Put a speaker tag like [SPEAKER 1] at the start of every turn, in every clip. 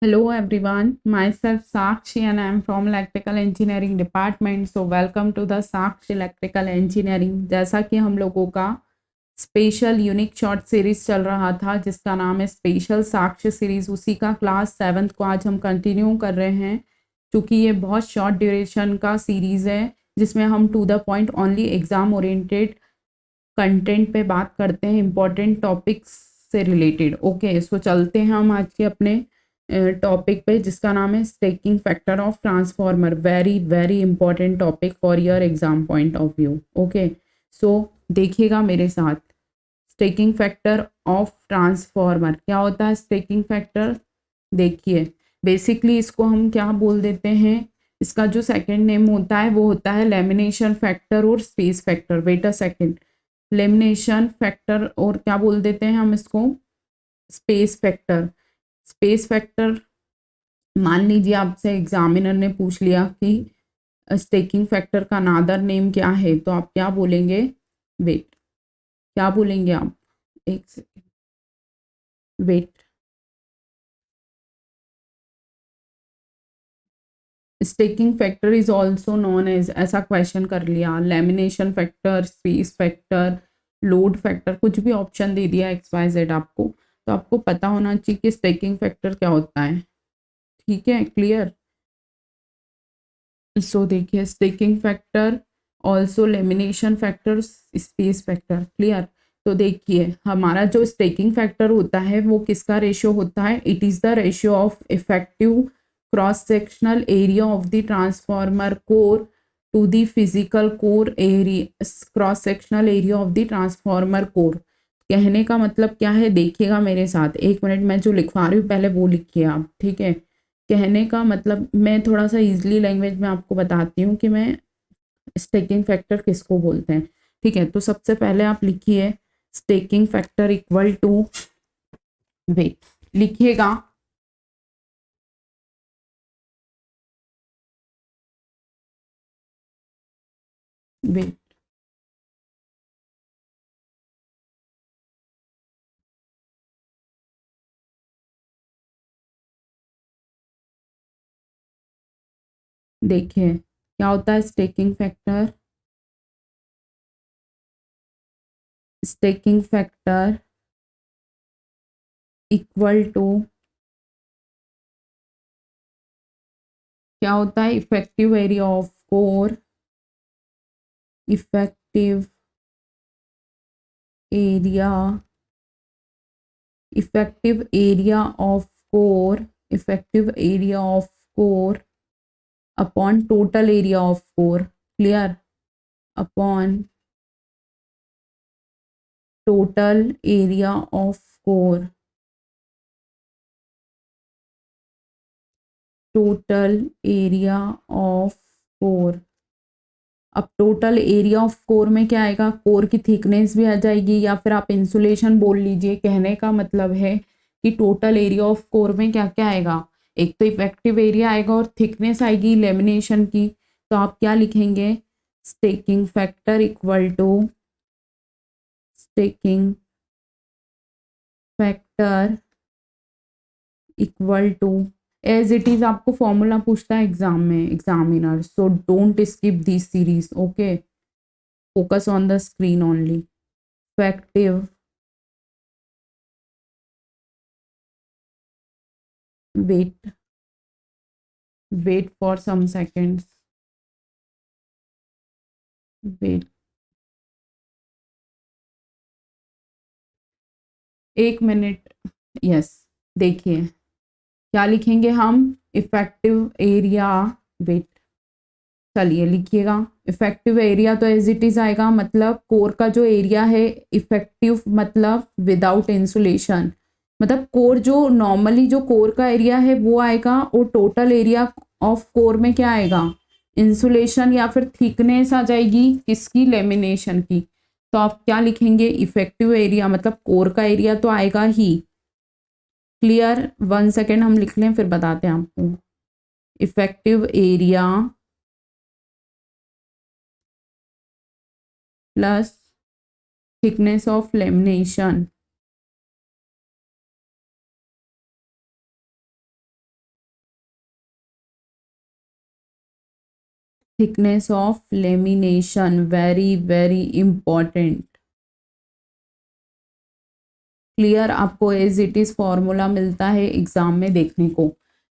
[SPEAKER 1] Hello everyone, myself Sakshi and I am from Electrical Engineering Department. So welcome to the Sakshi Electrical Engineering. जैसा कि हम लोगों का special unique short series चल रहा था जिसका नाम है स्पेशल साक्ष्य सीरीज, उसी का क्लास 7th को आज हम कंटिन्यू कर रहे हैं। क्योंकि ये बहुत शॉर्ट ड्यूरेशन का सीरीज़ है जिसमें हम to the point only exam oriented content पे बात करते हैं, इंपॉर्टेंट टॉपिक्स से रिलेटेड। ओके, सो चलते हैं हम आज के अपने टॉपिक पे जिसका नाम है stacking factor of transformer. Very very important topic for your exam point of view. Okay, so देखिएगा मेरे साथ। स्टेकिंग फैक्टर ऑफ ट्रांसफॉर्मर क्या होता है? स्टेकिंग फैक्टर देखिए, बेसिकली इसको हम क्या बोल देते हैं, इसका जो सेकंड नेम होता है वो होता है लेमिनेशन फैक्टर और space factor. Wait a second, lamination factor और क्या बोल देते हैं हम इसको? Space factor. स्पेस फैक्टर, मान लीजिए आपसे एग्जामिनर ने पूछ लिया कि स्टेकिंग फैक्टर का अनादर नेम क्या है, तो आप क्या बोलेंगे? वेट, क्या बोलेंगे आप? एक second, wait. Stacking factor is also known as, ऐसा क्वेश्चन कर लिया, lamination factor, space factor, load factor, कुछ भी ऑप्शन दे दिया एक्स वाई जेड आपको, तो आपको पता होना चाहिए कि स्टेकिंग फैक्टर क्या होता है। ठीक है, क्लियर? सो देखिए, stacking factor also lamination factor, space factor, clear? तो देखिए, हमारा जो स्टेकिंग फैक्टर होता है वो किसका रेशियो होता है? It is the ratio of effective cross sectional area of the transformer core to the physical core area, cross sectional area of the transformer core. कहने का मतलब क्या है? देखिएगा मेरे साथ, एक मिनट, मैं जो लिखवा रही हूँ पहले वो लिखिए आप, ठीक है? कहने का मतलब, मैं थोड़ा सा इजली लैंग्वेज में आपको बताती हूँ कि मैं स्टेकिंग फैक्टर किसको बोलते हैं। ठीक है, तो सबसे पहले आप लिखिए stacking factor equal to, wait लिखिएगा, वेट, देखिए क्या होता है stacking factor. Stacking factor equal to क्या होता है? Effective area of core, effective area, effective area of core, effective area of core upon total area of core, clear? Upon total area of core, total area of core. अब total area of core में क्या आएगा? Core की thickness भी आ जाएगी, या फिर आप इंसुलेशन बोल लीजिए। कहने का मतलब है कि टोटल एरिया ऑफ कोर में क्या क्या आएगा? एक तो इफेक्टिव एरिया आएगा और थिकनेस आएगी लेमिनेशन की। तो आप क्या लिखेंगे? Stacking factor equal to, stacking factor equal to, as it is आपको फॉर्मूला पूछता है एग्जाम में examiner, so don't skip this series. Okay, focus on the screen only. Effective, wait, wait for some seconds, wait, एक मिनट, yes. देखिए क्या लिखेंगे हम? इफेक्टिव एरिया, वेट, चलिए लिखिएगा। इफेक्टिव एरिया तो एज इट इज आएगा, मतलब कोर का जो एरिया है, इफेक्टिव मतलब विदाउट इंसुलेशन, मतलब कोर जो नॉर्मली जो कोर का एरिया है वो आएगा, और टोटल एरिया ऑफ कोर में क्या आएगा? इंसुलेशन या फिर थिकनेस आ जाएगी, किसकी? लेमिनेशन की। तो आप क्या लिखेंगे? इफेक्टिव एरिया मतलब कोर का एरिया तो आएगा ही, क्लियर? 1 सेकेंड हम लिख लें फिर बताते हैं आपको। Effective area plus thickness of lamination, thickness of lamination, very very important. Clear, आपको एज इट इज फॉर्मूला मिलता है एग्जाम में देखने को।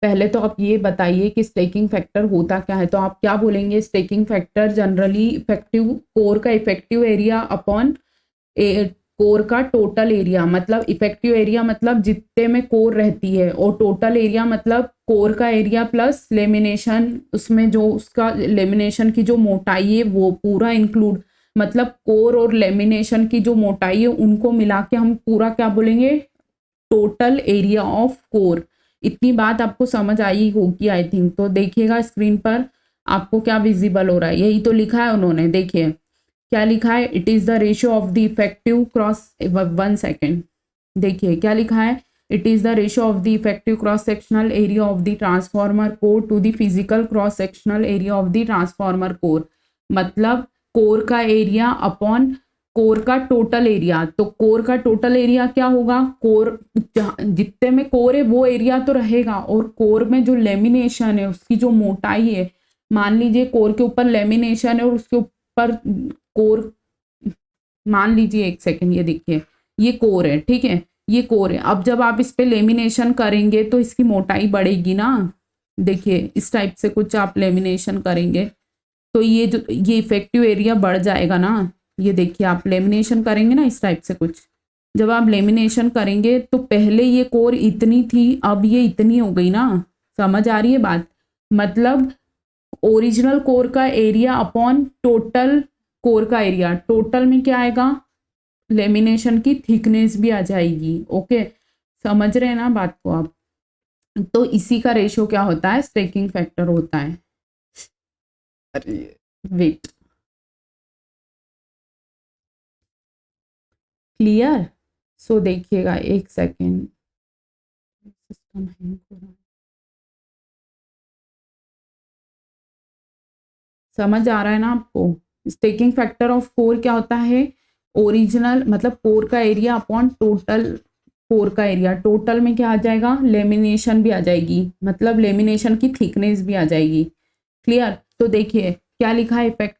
[SPEAKER 1] पहले तो आप ये बताइए कि स्टेकिंग फैक्टर होता क्या है, तो आप क्या बोलेंगे? Staking factor generally effective core का इफेक्टिव एरिया अपॉन कोर का टोटल एरिया, मतलब इफेक्टिव एरिया मतलब जितने में कोर रहती है, और टोटल एरिया मतलब कोर का एरिया प्लस लेमिनेशन, उसमें जो उसका लेमिनेशन की जो मोटाई है वो पूरा इंक्लूड, मतलब कोर और लेमिनेशन की जो मोटाई है उनको मिला के हम पूरा क्या बोलेंगे? Total area of core. इतनी बात आपको समझ आई होगी आई थिंक। तो देखिएगा स्क्रीन पर आपको क्या विजिबल हो रहा है, यही तो लिखा है उन्होंने, देखिए क्या लिखा है, it is the ratio of the effective cross, 1 second, देखिए क्या लिखा है, it is the ratio of the effective cross sectional area of the transformer core to the physical cross sectional area of the transformer core, मतलब core का area upon core का total area. तो core का total area क्या होगा? Core जितने में core है वो एरिया तो रहेगा, और कोर में जो लेमिनेशन है उसकी जो मोटाई है, मान लीजिए कोर के ऊपर लेमिनेशन है और उसके ऊपर कोर, मान लीजिए 1 सेकेंड, ये देखिए ये कोर है, ठीक है, ये कोर है। अब जब आप इस पे लेमिनेशन करेंगे तो इसकी मोटाई बढ़ेगी ना, देखिए इस टाइप से कुछ आप लेमिनेशन करेंगे तो ये जो ये इफेक्टिव एरिया बढ़ जाएगा ना। ये देखिए आप लेमिनेशन करेंगे ना इस टाइप से कुछ, जब आप लेमिनेशन करेंगे तो पहले ये कोर इतनी थी, अब ये इतनी हो गई ना। समझ आ रही है बात? मतलब ओरिजिनल कोर का एरिया अपॉन टोटल कोर का एरिया, टोटल में क्या आएगा? लेमिनेशन की थिकनेस भी आ जाएगी। ओके, समझ रहे हैं ना बात को आप? तो इसी का रेशियो क्या होता है? स्टेकिंग फैक्टर होता है। अरे वेट, क्लियर? सो देखिएगा 1 सेकेंड, सिस्टम हैंग हो रहा है। समझ आ रहा है ना आपको? स्टेकिंग फैक्टर ऑफ कोर क्या होता है? ओरिजिनल मतलब कोर का एरिया अपॉन टोटल कोर का एरिया, टोटल में क्या आ जाएगा? लेमिनेशन भी आ जाएगी, मतलब लेमिनेशन की थिकनेस भी आ जाएगी। क्लियर? तो देखिए क्या लिखा है, effect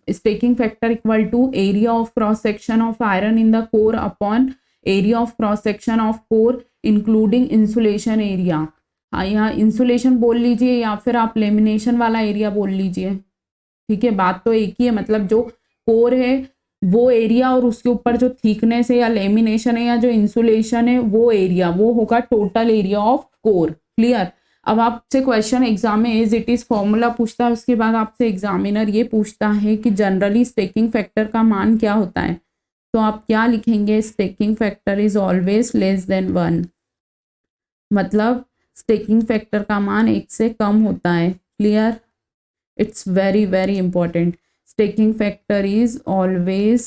[SPEAKER 1] stacking factor equal to area of cross section of iron in the core upon area of cross section of core including insulation area. हाँ, यहाँ इंसुलेशन बोल लीजिए या फिर आप लेमिनेशन वाला एरिया बोल लीजिए, ठीक है, बात तो एक ही है। मतलब जो कोर है वो एरिया और उसके ऊपर जो थिकनेस है या लेमिनेशन है या जो इंसुलेशन है वो एरिया, वो होगा total area of core. Clear? अब आपसे क्वेश्चन एग्जाम में एज इट इज फॉर्मूला पूछता है, उसके बाद आपसे एग्जामिनर ये पूछता है कि जनरली स्टेकिंग फैक्टर का मान क्या होता है, तो आप क्या लिखेंगे? Stacking factor is always less than 1, मतलब स्टेकिंग फैक्टर का मान 1 से कम होता है। Clear? it's very very important, staking factor is always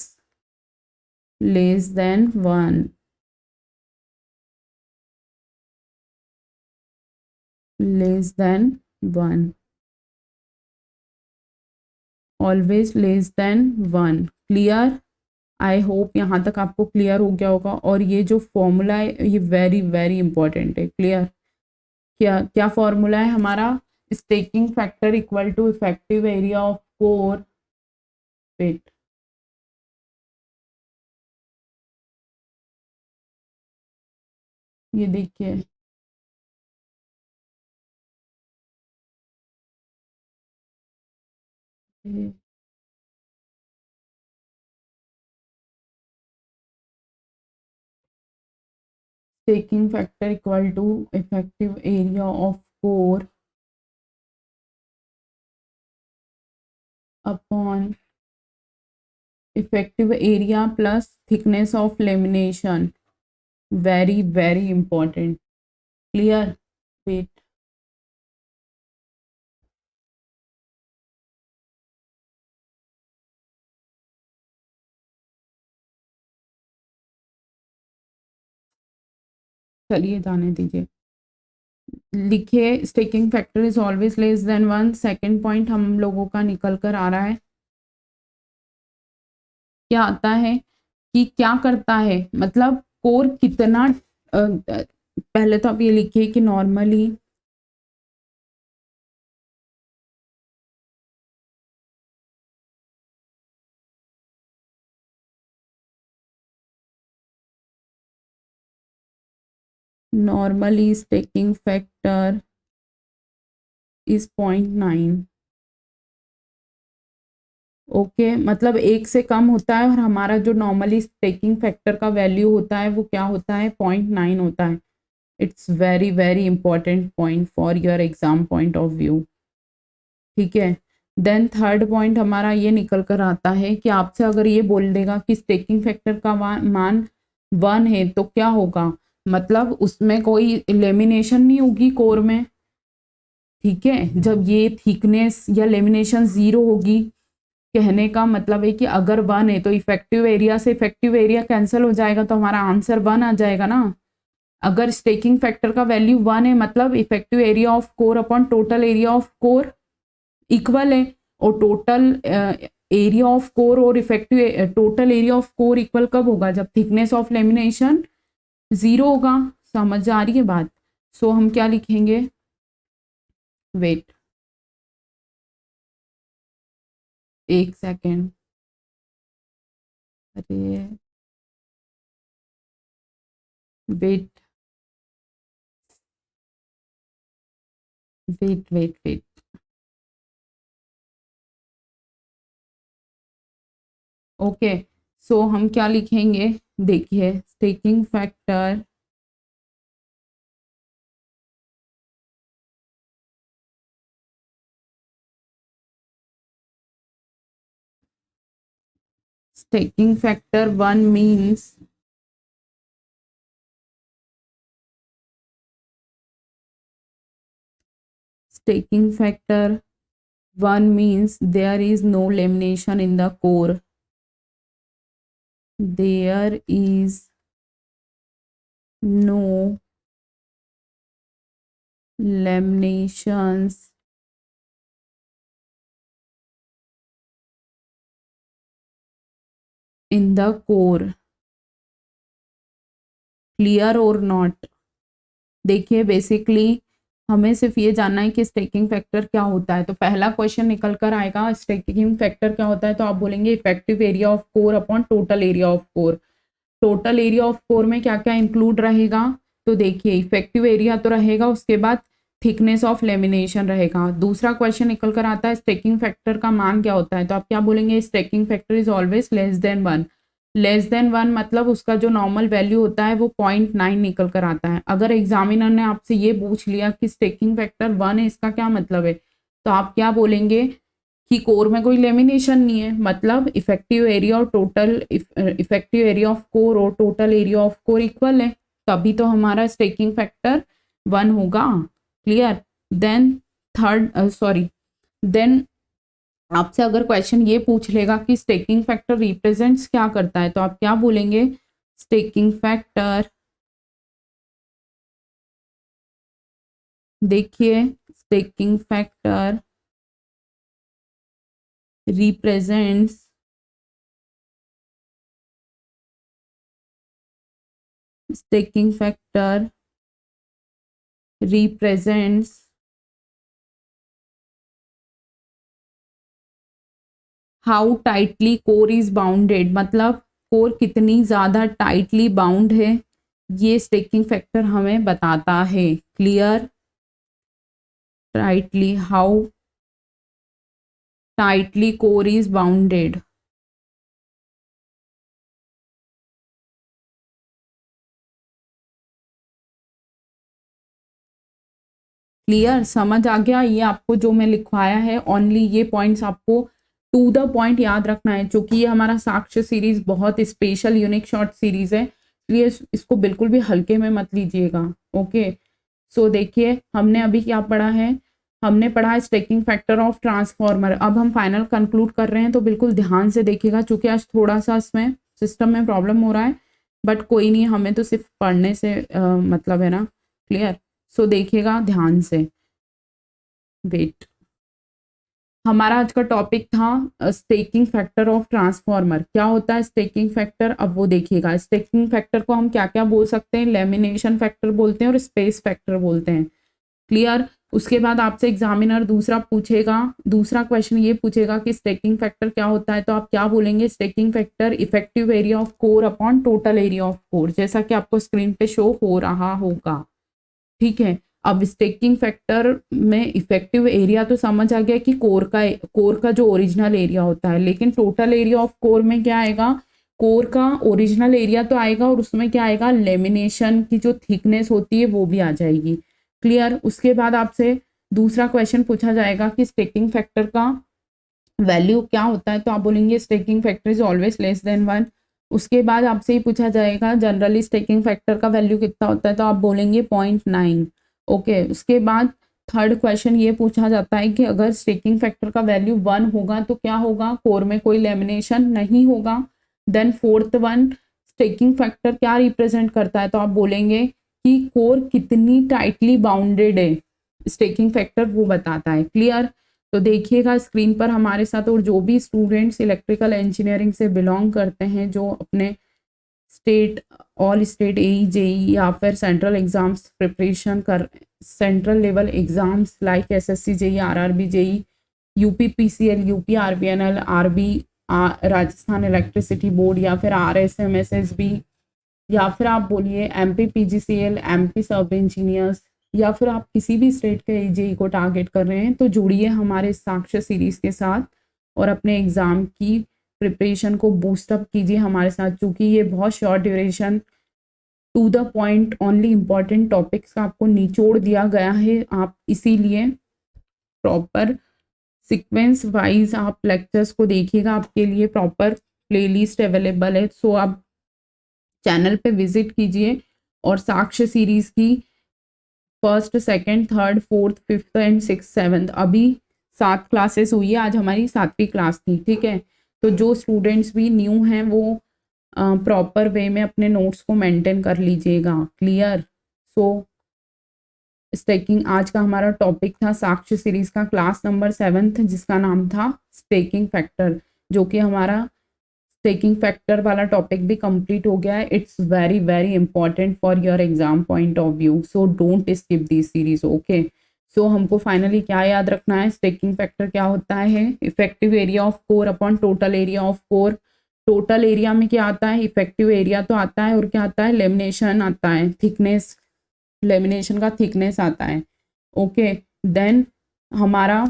[SPEAKER 1] less than 1, less than 1, always less than 1। Clear? I hope यहाँ तक आपको क्लियर हो गया होगा। और ये जो फॉर्मूला है ये वेरी वेरी इंपॉर्टेंट है। क्लियर? क्या क्या फॉर्मूला है हमारा? Stacking factor equal to effective area of core, wait, ये देखिए taking factor equal to effective area of core upon effective area plus thickness of lamination, very very important। clear? wait, चलिए जाने दीजिए। लिखिए stacking factor is always less than 1। Second point हम लोगों का निकल कर आ रहा है, क्या आता है कि क्या करता है, मतलब कोर कितना पहले तो आप ये लिखिए कि normally normally staking factor is 0.9। Okay, मतलब एक से कम होता है और हमारा जो नॉर्मली स्टेकिंग फैक्टर का वैल्यू होता है वो क्या होता है, 0.9 होता है। It's very very important point for your exam point of view. ठीक है, देन थर्ड पॉइंट हमारा ये निकल कर आता है कि आपसे अगर ये बोल देगा कि स्टेकिंग फैक्टर का मान 1 है तो क्या होगा, मतलब उसमें कोई लेमिनेशन नहीं होगी कोर में। ठीक है, जब ये थिकनेस या लेमिनेशन 0 होगी, कहने का मतलब है कि अगर 1 है तो इफेक्टिव एरिया से इफेक्टिव एरिया कैंसिल हो जाएगा तो हमारा आंसर 1 आ जाएगा ना। अगर स्टेकिंग फैक्टर का वैल्यू 1 है मतलब effective area of core upon total area of core equal है, और टोटल एरिया ऑफ कोर और effective total area of core equal कब होगा, जब थिकनेस ऑफ लेमिनेशन 0 होगा। समझ आ रही है बात। सो हम क्या लिखेंगे, वेट एक सेकेंड, अरे wait wait wait wait, okay. So हम क्या लिखेंगे, देखिए stacking factor stacking factor 1 means staking factor 1 means there is no lamination in the core. There is no laminations in the core. Clear or not? देखिए basically हमें सिर्फ ये जानना है कि स्टेकिंग फैक्टर क्या होता है। तो पहला क्वेश्चन निकल कर आएगा स्टेकिंग फैक्टर क्या होता है, तो आप बोलेंगे effective area of core upon total area of core. Total area of core में क्या क्या इंक्लूड रहेगा, तो देखिए इफेक्टिव एरिया तो रहेगा, उसके बाद थिकनेस ऑफ लेमिनेशन रहेगा। दूसरा क्वेश्चन निकल कर आता है स्टेकिंग फैक्टर का मान क्या होता है, तो आप क्या बोलेंगे staking factor is always less than 1। Less than 1 मतलब उसका जो नॉर्मल वैल्यू होता है वो 0.9 निकल कर आता है। अगर एग्जामिनर ने आपसे ये पूछ लिया कि स्टेकिंग फैक्टर 1 है, इसका क्या मतलब है, तो आप क्या बोलेंगे कि कोर में कोई लेमिनेशन नहीं है, मतलब इफेक्टिव एरिया और total effective area of core और total area of core equal है, तभी तो हमारा स्टेकिंग फैक्टर 1 होगा। Clear. Then third sorry then आपसे अगर क्वेश्चन ये पूछ लेगा कि स्टेकिंग फैक्टर रिप्रेजेंट्स क्या करता है, तो आप क्या बोलेंगे स्टेकिंग फैक्टर, देखिए stacking factor represents staking factor represents how tightly core is bounded, मतलब कोर कितनी ज़्यादा टाइटली बाउंड है, ये स्टेकिंग फैक्टर हमें बताता है। Clear. Tightly, how tightly core is bounded. Clear, समझ आ गया। ये आपको जो मैं लिखवाया है ओनली ये पॉइंट्स आपको टू द पॉइंट याद रखना है, क्योंकि ये हमारा साक्ष्य सीरीज बहुत स्पेशल यूनिक शॉर्ट सीरीज है, इसलिए इसको बिल्कुल भी हल्के में मत लीजिएगा। ओके, सो देखिए हमने अभी क्या पढ़ा है, हमने पढ़ा है स्टेकिंग फैक्टर ऑफ ट्रांसफॉर्मर। अब हम फाइनल कंक्लूड कर रहे हैं, तो बिल्कुल ध्यान से देखिएगा, चूंकि आज थोड़ा सा इसमें सिस्टम में प्रॉब्लम हो रहा है, बट कोई नहीं, हमें तो सिर्फ पढ़ने से मतलब है ना। क्लियर। सो देखिएगा ध्यान से। वेट, हमारा आज का टॉपिक था स्टेकिंग फैक्टर ऑफ ट्रांसफॉर्मर। क्या होता है स्टेकिंग फैक्टर, अब वो देखिएगा। स्टेकिंग फैक्टर को हम क्या क्या बोल सकते हैं, लेमिनेशन फैक्टर बोलते हैं और स्पेस फैक्टर बोलते हैं। क्लियर। उसके बाद आपसे एग्जामिनर दूसरा क्वेश्चन ये पूछेगा कि स्टेकिंग फैक्टर क्या होता है, तो आप क्या बोलेंगे, staking factor effective area of core upon total area of core, जैसा कि आपको स्क्रीन पे शो हो रहा होगा। ठीक है, अब स्टेकिंग फैक्टर में इफेक्टिव एरिया तो समझ आ गया कि कोर का जो ओरिजिनल एरिया होता है, लेकिन टोटल एरिया ऑफ कोर में क्या आएगा, कोर का ओरिजिनल एरिया तो आएगा और उसमें क्या आएगा, लेमिनेशन की जो थिकनेस होती है वो भी आ जाएगी। क्लियर। उसके बाद आपसे दूसरा क्वेश्चन पूछा जाएगा कि स्टेकिंग फैक्टर का वैल्यू क्या होता है, तो आप बोलेंगे staking factor is always less than 1। उसके बाद आपसे ही पूछा जाएगा जनरली स्टेकिंग फैक्टर का वैल्यू कितना होता है, तो आप बोलेंगे 0.9। ओके। उसके बाद थर्ड क्वेश्चन ये पूछा जाता है कि अगर स्टेकिंग फैक्टर का वैल्यू 1 होगा तो क्या होगा, कोर में कोई लेमिनेशन नहीं होगा। Then fourth one, stacking factor क्या रिप्रेजेंट करता है, तो आप बोलेंगे कि कोर कितनी टाइटली बाउंडेड है, स्टेकिंग फैक्टर वो बताता है। क्लियर। तो देखिएगा स्क्रीन पर हमारे साथ, और जो भी स्टूडेंट्स इलेक्ट्रिकल इंजीनियरिंग से बिलोंग करते हैं, जो अपने state all state AE JE या फिर सेंट्रल एग्जाम्स प्रिपरेशन कर, central level exams like SSC JE, RRB JE, UP PCL, UP RBNL, RB Rajasthan electricity board, या फिर आरएसएमएसएसबी, या फिर आप बोलिए MP PGCL, MP sub engineers, या फिर आप किसी भी स्टेट के जेई को टारगेट कर रहे हैं, तो जुड़िए हमारे साक्ष्य सीरीज के साथ और अपने एग्जाम की प्रिपरेशन को बूस्टअप कीजिए हमारे साथ, क्योंकि ये बहुत short duration to the point only important topics का आपको निचोड़ दिया गया है। आप इसीलिए प्रॉपर सीक्वेंस वाइज आप लेक्चर्स को देखिएगा, आपके लिए प्रॉपर प्लेलिस्ट अवेलेबल है। सो आप चैनल पे विजिट कीजिए और साक्ष्य सीरीज की first, second, third, fourth, fifth and six, seventh, अभी 7 क्लासेस हुई है, आज हमारी 7वीं क्लास थी। ठीक है, तो जो स्टूडेंट्स भी न्यू हैं वो प्रॉपर वे में अपने नोट्स को मेंटेन कर लीजिएगा। क्लियर। सो स्टेकिंग, आज का हमारा टॉपिक था साक्ष्य सीरीज का क्लास नंबर 7th, जिसका नाम था स्टेकिंग फैक्टर, जो कि हमारा स्टेकिंग फैक्टर वाला टॉपिक भी कंप्लीट हो गया है। It's very very important for your exam point of view, so don't skip this series. Okay. So हमको फाइनली क्या याद रखना है, स्टेकिंग फैक्टर क्या होता है, effective area of core upon total area of core. Total area में क्या आता है, इफेक्टिव एरिया तो आता है, और क्या आता है, लेमिनेशन आता है, थिकनेस, लेमिनेशन का थिकनेस आता है। ओके। देन हमारा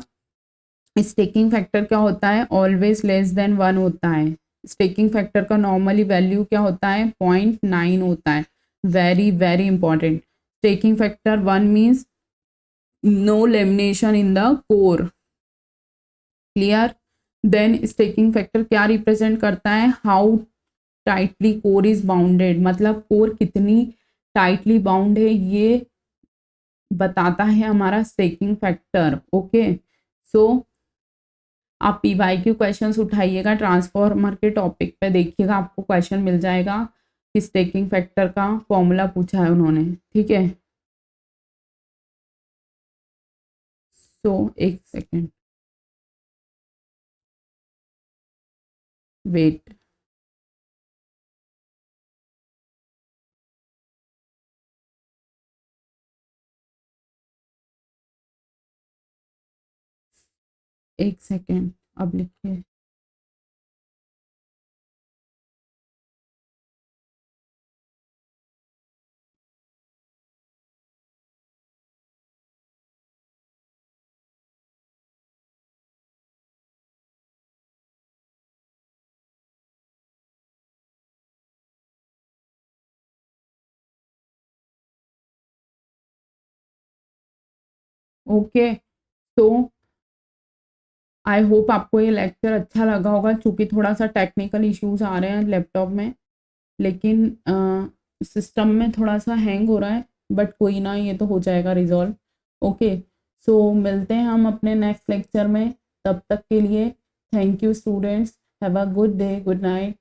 [SPEAKER 1] स्टेकिंग फैक्टर क्या होता है, ऑलवेज लेस देन 1 होता है। स्टेकिंग फैक्टर का नॉर्मली वैल्यू क्या होता है, 0.9 होता है। Very very important. Stacking factor 1 means no lamination in the core. Clear. Then stacking factor क्या रिप्रेजेंट करता है, how tightly core is bounded, मतलब कोर कितनी टाइटली बाउंड है, ये बताता है हमारा स्टेकिंग फैक्टर। ओके। सो आप पीवाईक्यू क्वेश्चंस उठाइएगा, ट्रांसफॉर्मर के टॉपिक पे देखिएगा, आपको क्वेश्चन मिल जाएगा कि स्टेकिंग फैक्टर का फॉर्मूला पूछा है उन्होंने। ठीक है। सो एक सेकेंड वेट। एक सेकेंड, अब लिखिए। ओके। तो आई होप आपको ये लेक्चर अच्छा लगा होगा, चूंकि थोड़ा सा टेक्निकल इश्यूज आ रहे हैं लैपटॉप में, लेकिन सिस्टम में थोड़ा सा हैंग हो रहा है, बट कोई ना, ये तो हो जाएगा रिजॉल्व। ओके। सो मिलते हैं हम अपने नेक्स्ट लेक्चर में, तब तक के लिए thank you students, have a good day, good night.